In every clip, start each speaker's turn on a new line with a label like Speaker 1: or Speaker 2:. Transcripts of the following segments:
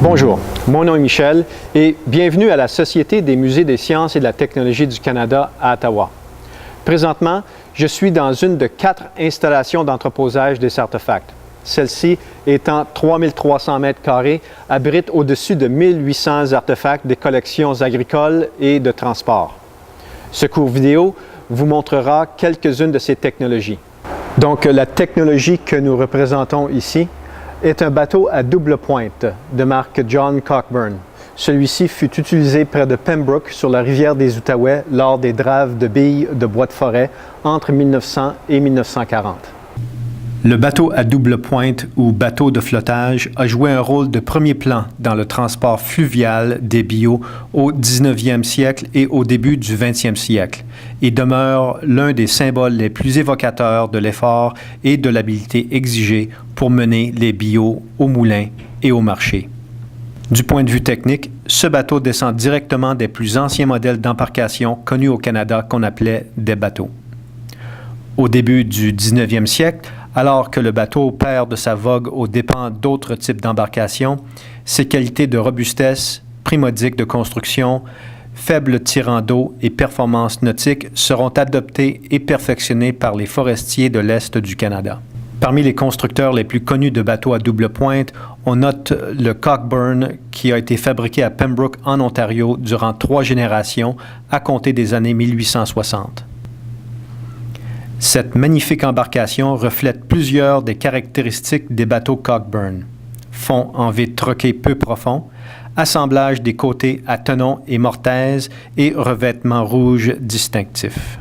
Speaker 1: Bonjour, mon nom est Michel et bienvenue à la Société des musées des sciences et de la technologie du Canada à Ottawa. Présentement, je suis dans une de 4 installations d'entreposage des artefacts. Celle-ci, étant 3300 mètres carrés, abrite au-dessus de 1800 artefacts des collections agricoles et de transport. Ce court vidéo vous montrera quelques-unes de ces technologies. Donc, la technologie que nous représentons ici est un bateau à double pointe de marque John Cockburn. Celui-ci fut utilisé près de Pembroke sur la rivière des Outaouais lors des draves de billes de bois de forêt entre 1900 et 1940. Le bateau à double pointe ou bateau de flottage a joué un rôle de premier plan dans le transport fluvial des billots au 19e siècle et au début du 20e siècle et demeure l'un des symboles les plus évocateurs de l'effort et de l'habileté exigée pour mener les billots au moulin et au marché. Du point de vue technique, ce bateau descend directement des plus anciens modèles d'embarcation connus au Canada qu'on appelait des bateaux. Au début du 19e siècle, alors que le bateau perd de sa vogue aux dépens d'autres types d'embarcations, ses qualités de robustesse, prix modique de construction, faible tirant d'eau et performance nautique seront adoptées et perfectionnées par les forestiers de l'Est du Canada. Parmi les constructeurs les plus connus de bateaux à double pointe, on note le Cockburn qui a été fabriqué à Pembroke en Ontario durant 3 générations à compter des années 1860. Cette magnifique embarcation reflète plusieurs des caractéristiques des bateaux Cockburn. Fond en vitre troqué peu profond, assemblage des côtés à tenons et mortaise et revêtement rouge distinctif.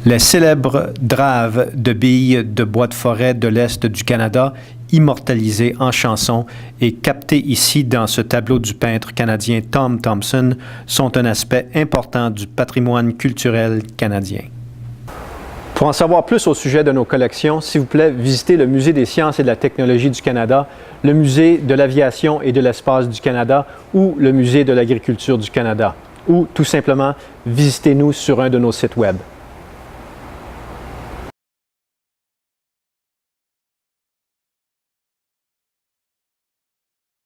Speaker 1: Les célèbres draves de billes de bois de forêt de l'Est du Canada, immortalisées en chanson et captées ici dans ce tableau du peintre canadien Tom Thomson, sont un aspect important du patrimoine culturel canadien. Pour en savoir plus au sujet de nos collections, s'il vous plaît, visitez le Musée des sciences et de la technologie du Canada, le Musée de l'aviation et de l'espace du Canada ou le Musée de l'agriculture du Canada. Ou tout simplement, visitez-nous sur un de nos sites Web.